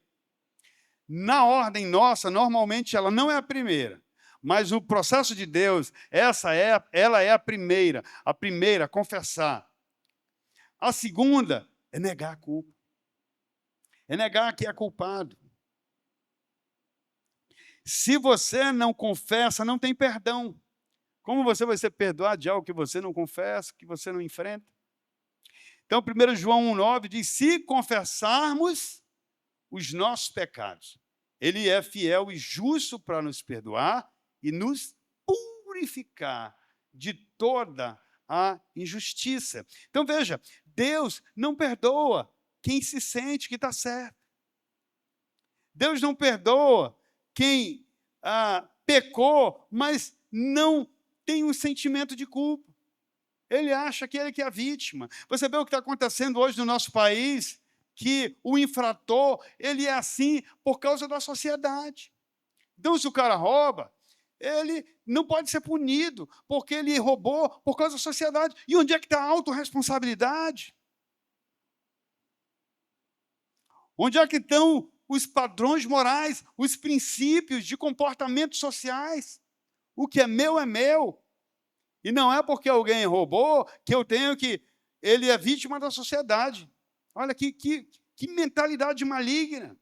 Na ordem nossa, normalmente ela não é a primeira. Mas no processo de Deus, ela é a primeira, confessar. A segunda é negar a culpa. É negar que é culpado. Se você não confessa, não tem perdão. Como você vai ser perdoado de algo que você não confessa, que você não enfrenta? Então, 1 João 1,9 diz, se confessarmos os nossos pecados, ele é fiel e justo para nos perdoar e nos purificar de toda a injustiça. Então, veja, Deus não perdoa quem se sente que está certo. Deus não perdoa quem pecou, mas não tem um sentimento de culpa. Ele acha que ele que é a vítima. Você vê o que está acontecendo hoje no nosso país, que o infrator, ele é assim por causa da sociedade. Então, se o cara rouba, ele não pode ser punido, porque ele roubou por causa da sociedade. E onde é que está a autorresponsabilidade? Onde é que estão os padrões morais, os princípios de comportamentos sociais? O que é meu é meu. E não é porque alguém roubou que eu tenho que... Ele é vítima da sociedade. Olha que mentalidade maligna.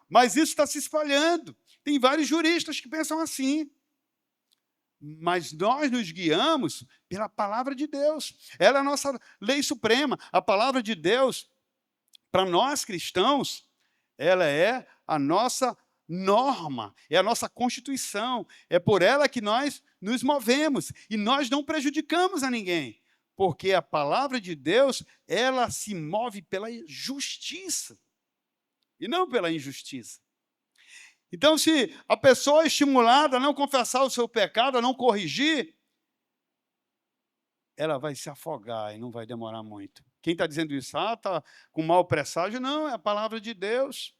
Mas isso está se espalhando. Tem vários juristas que pensam assim. Mas nós nos guiamos pela palavra de Deus. Ela é a nossa lei suprema. A palavra de Deus, para nós cristãos, ela é a nossa norma, é a nossa Constituição. É por ela que nós nos movemos. E nós não prejudicamos a ninguém. Porque a palavra de Deus, ela se move pela justiça. E não pela injustiça. Então, se a pessoa é estimulada a não confessar o seu pecado, a não corrigir, ela vai se afogar e não vai demorar muito. Quem está dizendo isso? Está com mau presságio? Não, é a palavra de Deus.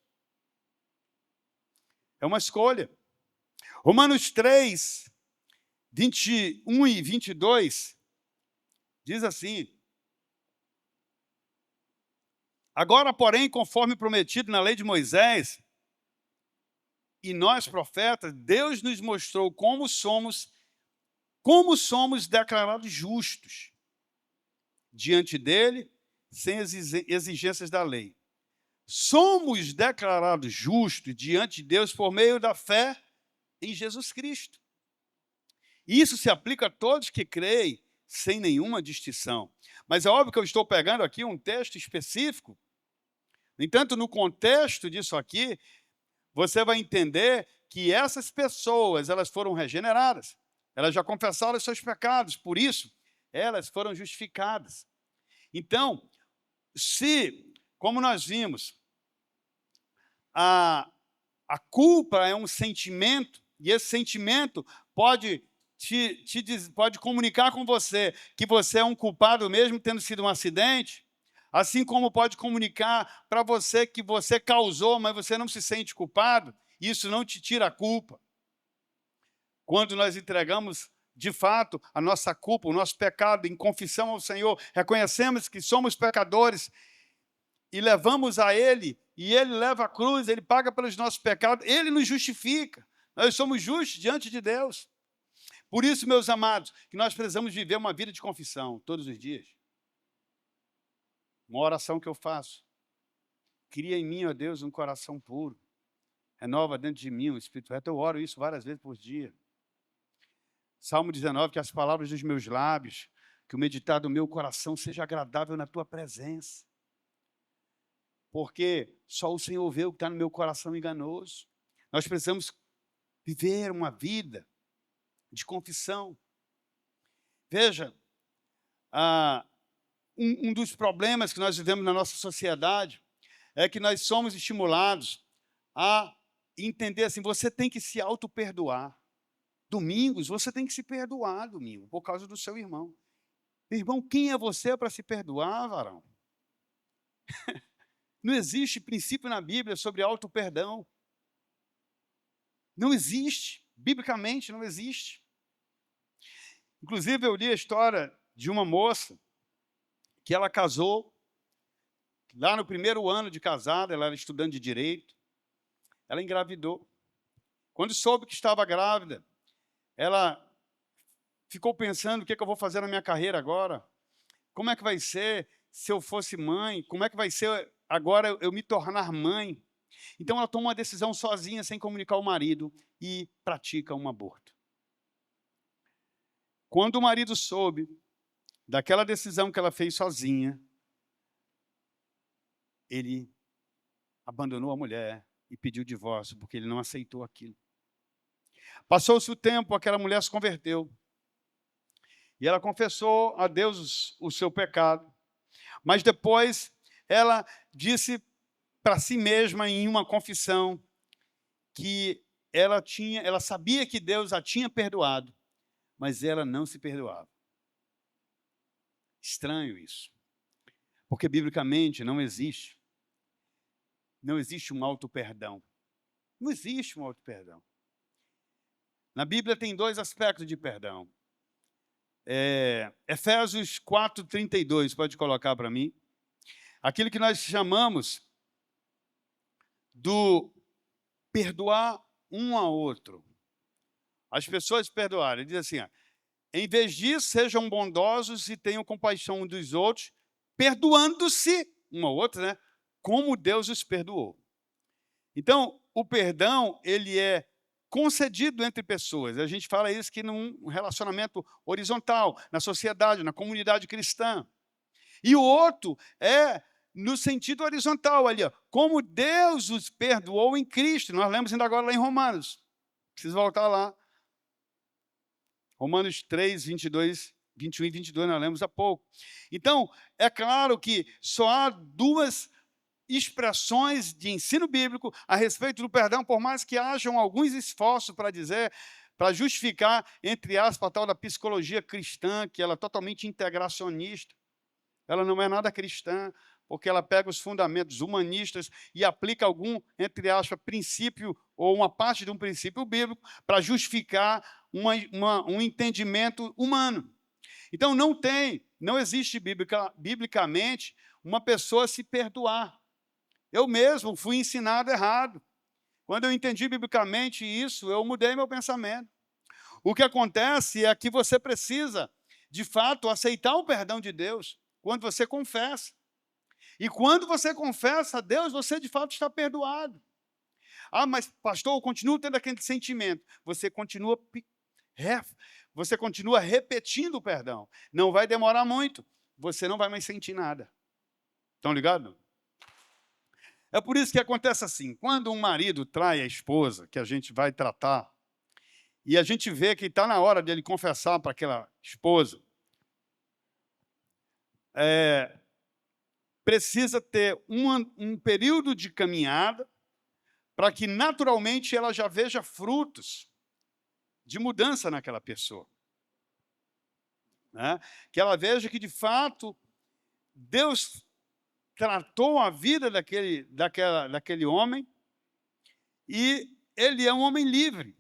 É uma escolha. Romanos 3, 21 e 22, diz assim, agora, porém, conforme prometido na lei de Moisés, e nós, profetas, Deus nos mostrou como somos declarados justos diante dele, sem as exigências da lei. Somos declarados justos diante de Deus por meio da fé em Jesus Cristo. Isso se aplica a todos que creem, sem nenhuma distinção. Mas é óbvio que eu estou pegando aqui um texto específico. No entanto, no contexto disso aqui, você vai entender que essas pessoas, elas foram regeneradas. Elas já confessaram os seus pecados, por isso, elas foram justificadas. Então, se, como nós vimos, a culpa é um sentimento, e esse sentimento pode pode comunicar com você que você é um culpado mesmo tendo sido um acidente, assim como pode comunicar para você que você causou, mas você não se sente culpado, isso não te tira a culpa. Quando nós entregamos de fato, a nossa culpa, o nosso pecado em confissão ao Senhor, reconhecemos que somos pecadores e levamos a Ele, e Ele leva a cruz, Ele paga pelos nossos pecados, Ele nos justifica. Nós somos justos diante de Deus. Por isso, meus amados, que nós precisamos viver uma vida de confissão todos os dias. Uma oração que eu faço. Cria em mim, ó Deus, um coração puro. Renova dentro de mim um espírito reto. Eu oro isso várias vezes por dia. Salmo 19, que as palavras dos meus lábios, que o meditar do meu coração seja agradável na tua presença. Porque só o Senhor vê o que está no meu coração enganoso. Nós precisamos viver uma vida de confissão. Veja, um dos problemas que nós vivemos na nossa sociedade é que nós somos estimulados a entender assim, você tem que se auto-perdoar. Domingos, você tem que se perdoar, domingo, por causa do seu irmão. Irmão, quem é você para se perdoar, varão? Não existe princípio na Bíblia sobre auto-perdão. Não existe. Biblicamente, não existe. Inclusive, eu li a história de uma moça que ela casou, lá no primeiro ano de casada, ela era estudante de direito, ela engravidou. Quando soube que estava grávida, ela ficou pensando, o que é que eu vou fazer na minha carreira agora? Como é que vai ser se eu fosse mãe? Como é que vai ser agora eu me tornar mãe? Então ela toma uma decisão sozinha, sem comunicar ao marido, e pratica um aborto. Quando o marido soube daquela decisão que ela fez sozinha, ele abandonou a mulher e pediu divórcio, porque ele não aceitou aquilo. Passou-se o tempo, aquela mulher se converteu. E ela confessou a Deus o seu pecado. Mas depois ela disse para si mesma em uma confissão que ela sabia que Deus a tinha perdoado, mas ela não se perdoava. Estranho isso. Porque biblicamente não existe um auto-perdão. Não existe um auto-perdão. Na Bíblia tem dois aspectos de perdão. Efésios 4:32, pode colocar para mim. Aquilo que nós chamamos do perdoar um ao outro. As pessoas perdoarem. Ele diz assim, em vez disso, sejam bondosos e tenham compaixão uns dos outros, perdoando-se um ao outro, né? Como Deus os perdoou. Então, o perdão, ele é concedido entre pessoas. A gente fala isso que num relacionamento horizontal, na sociedade, na comunidade cristã. E o outro é no sentido horizontal, ali, como Deus os perdoou em Cristo. Nós lemos ainda agora lá em Romanos. Preciso voltar lá. Romanos 3, 22, 21 e 22, nós lemos há pouco. Então, é claro que só há duas expressões de ensino bíblico a respeito do perdão, por mais que hajam alguns esforços para dizer, para justificar, entre aspas, a tal da psicologia cristã, que ela é totalmente integracionista. Ela não é nada cristã, porque ela pega os fundamentos humanistas e aplica algum, entre aspas, princípio ou uma parte de um princípio bíblico para justificar um entendimento humano. Então, não existe biblicamente uma pessoa se perdoar. Eu mesmo fui ensinado errado. Quando eu entendi biblicamente isso, eu mudei meu pensamento. O que acontece é que você precisa, de fato, aceitar o perdão de Deus quando você confessa. E quando você confessa a Deus, você, de fato, está perdoado. Ah, mas, pastor, eu continuo tendo aquele sentimento. Você continua repetindo o perdão. Não vai demorar muito. Você não vai mais sentir nada. Estão ligados? É por isso que acontece assim, quando um marido trai a esposa, que a gente vai tratar, e a gente vê que está na hora dele confessar para aquela esposa, precisa ter um período de caminhada para que naturalmente ela já veja frutos de mudança naquela pessoa. Né? Que ela veja que, de fato, Deus tratou a vida daquele homem e ele é um homem livre.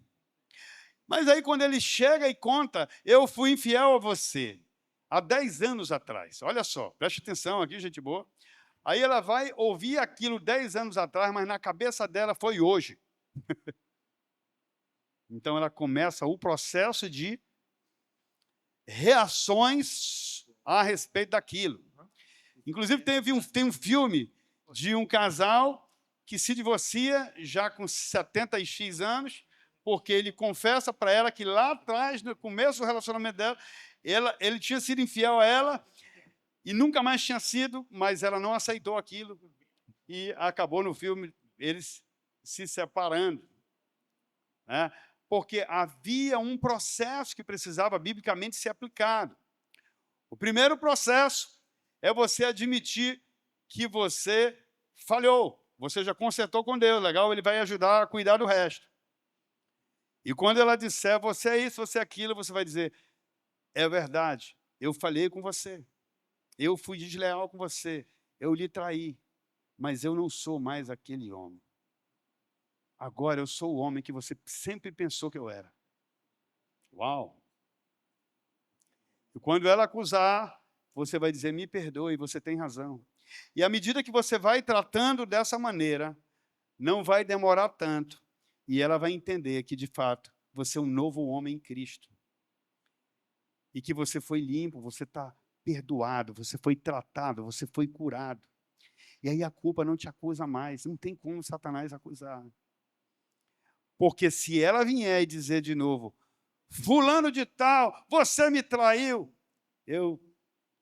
Mas aí quando ele chega e conta, eu fui infiel a você há 10 anos atrás. Olha só, preste atenção aqui, gente boa. Aí ela vai ouvir aquilo 10 anos atrás, mas na cabeça dela foi hoje. Então ela começa o processo de reações a respeito daquilo. Inclusive tem um filme de um casal que se divorcia já com 70 e X anos, porque ele confessa para ela que lá atrás, no começo do relacionamento dela, ele tinha sido infiel a ela e nunca mais tinha sido, mas ela não aceitou aquilo e acabou no filme eles se separando, né? Porque havia um processo que precisava biblicamente ser aplicado. O primeiro processo é você admitir que você falhou. Você já consertou com Deus, legal? Ele vai ajudar a cuidar do resto. E quando ela disser, você é isso, você é aquilo, você vai dizer, é verdade, eu falhei com você. Eu fui desleal com você. Eu lhe traí. Mas eu não sou mais aquele homem. Agora eu sou o homem que você sempre pensou que eu era. Uau! E quando ela acusar, você vai dizer, me perdoe, você tem razão. E à medida que você vai tratando dessa maneira, não vai demorar tanto. E ela vai entender que, de fato, você é um novo homem em Cristo. E que você foi limpo, você está perdoado, você foi tratado, você foi curado. E aí a culpa não te acusa mais. Não tem como Satanás acusar. Porque se ela vier e dizer de novo, fulano de tal, você me traiu, eu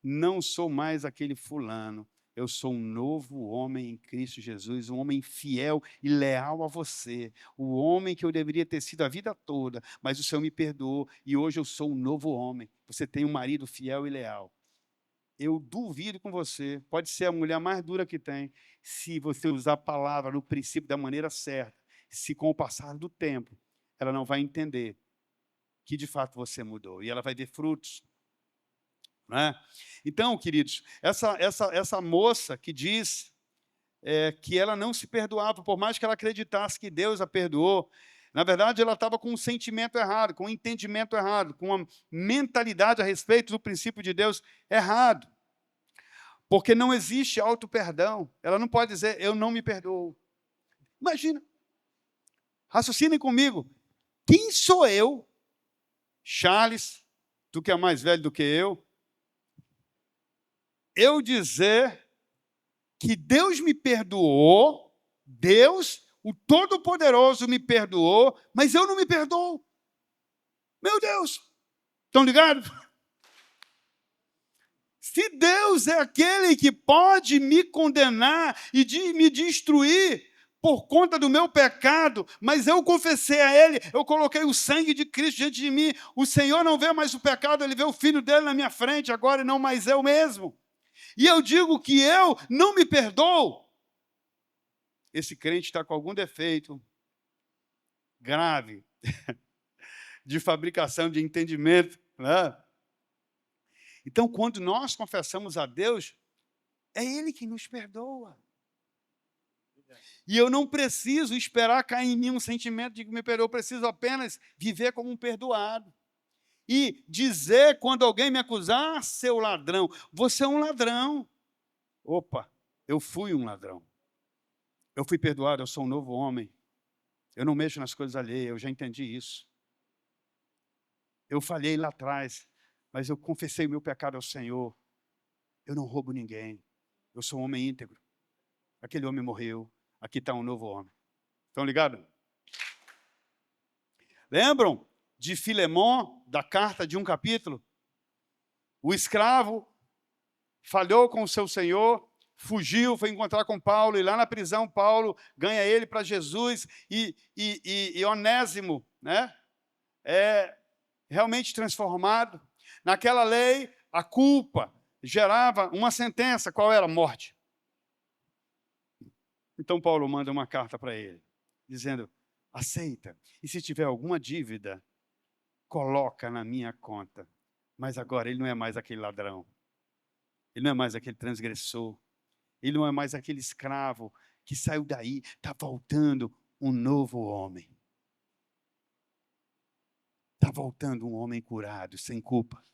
não sou mais aquele fulano. Eu sou um novo homem em Cristo Jesus, um homem fiel e leal a você. O homem que eu deveria ter sido a vida toda, mas o Senhor me perdoou e hoje eu sou um novo homem. Você tem um marido fiel e leal. Eu duvido com você, pode ser a mulher mais dura que tem, se você usar a palavra no princípio da maneira certa, se com o passar do tempo, ela não vai entender que de fato você mudou e ela vai ver frutos. Né? Então, queridos, essa moça que diz que ela não se perdoava, por mais que ela acreditasse que Deus a perdoou, na verdade ela estava com um sentimento errado, com um entendimento errado, com uma mentalidade a respeito do princípio de Deus errado. Porque não existe auto-perdão. Ela não pode dizer, eu não me perdoo. Imagina, raciocinem comigo, quem sou eu, Charles, tu que é mais velho do que eu dizer que Deus me perdoou, Deus, o Todo-Poderoso me perdoou, mas eu não me perdoo. Meu Deus, estão ligados? Se Deus é aquele que pode me condenar e me destruir por conta do meu pecado, mas eu confessei a Ele, eu coloquei o sangue de Cristo diante de mim, o Senhor não vê mais o pecado, Ele vê o Filho dele na minha frente agora e não mais eu mesmo. E eu digo que eu não me perdoo. Esse crente está com algum defeito grave de fabricação de entendimento, né? Então, quando nós confessamos a Deus, é Ele que nos perdoa. E eu não preciso esperar cair em mim um sentimento de que me perdoa, eu preciso apenas viver como um perdoado. E dizer, quando alguém me acusar, seu ladrão, você é um ladrão. Opa, eu fui um ladrão. Eu fui perdoado, eu sou um novo homem. Eu não mexo nas coisas alheias, eu já entendi isso. Eu falhei lá atrás, mas eu confessei o meu pecado ao Senhor. Eu não roubo ninguém. Eu sou um homem íntegro. Aquele homem morreu. Aqui está um novo homem. Estão ligados? Lembram de Filemon, da carta de um capítulo? O escravo falhou com o seu senhor, fugiu, foi encontrar com Paulo, e lá na prisão Paulo ganha ele para Jesus, e Onésimo, né, é realmente transformado. Naquela lei, a culpa gerava uma sentença, qual era? Morte. Então Paulo manda uma carta para ele, dizendo, aceita, e se tiver alguma dívida, coloca na minha conta. Mas agora ele não é mais aquele ladrão, ele não é mais aquele transgressor, ele não é mais aquele escravo que saiu daí, está voltando um novo homem. Está voltando um homem curado, sem culpa.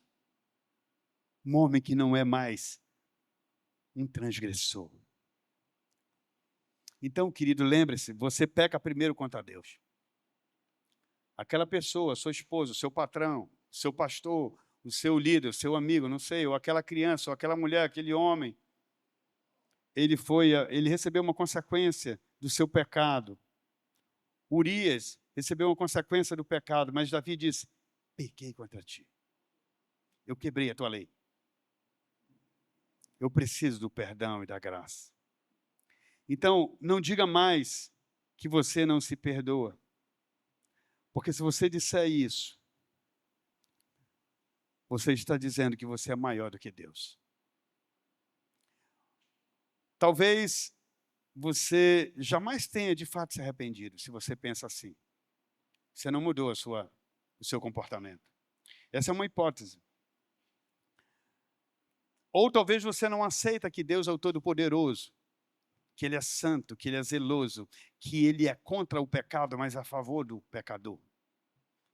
Um homem que não é mais um transgressor. Então, querido, lembre-se, você peca primeiro contra Deus. Aquela pessoa, sua esposa, o seu patrão, o seu pastor, o seu líder, o seu amigo, não sei, ou aquela criança, ou aquela mulher, aquele homem, ele recebeu uma consequência do seu pecado. Urias recebeu uma consequência do pecado, mas Davi disse: pequei contra ti. Eu quebrei a tua lei. Eu preciso do perdão e da graça. Então, não diga mais que você não se perdoa. Porque se você disser isso, você está dizendo que você é maior do que Deus. Talvez você jamais tenha de fato se arrependido, se você pensa assim. Você não mudou o seu comportamento. Essa é uma hipótese. Ou talvez você não aceita que Deus é o Todo-Poderoso, que Ele é santo, que Ele é zeloso, que Ele é contra o pecado, mas a favor do pecador.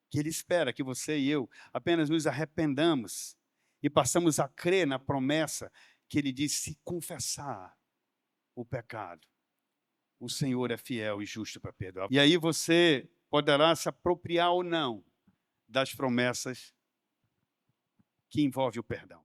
Que Ele espera que você e eu apenas nos arrependamos e passamos a crer na promessa que Ele diz: se confessar o pecado, o Senhor é fiel e justo para perdoar. E aí você poderá se apropriar ou não das promessas que envolvem o perdão.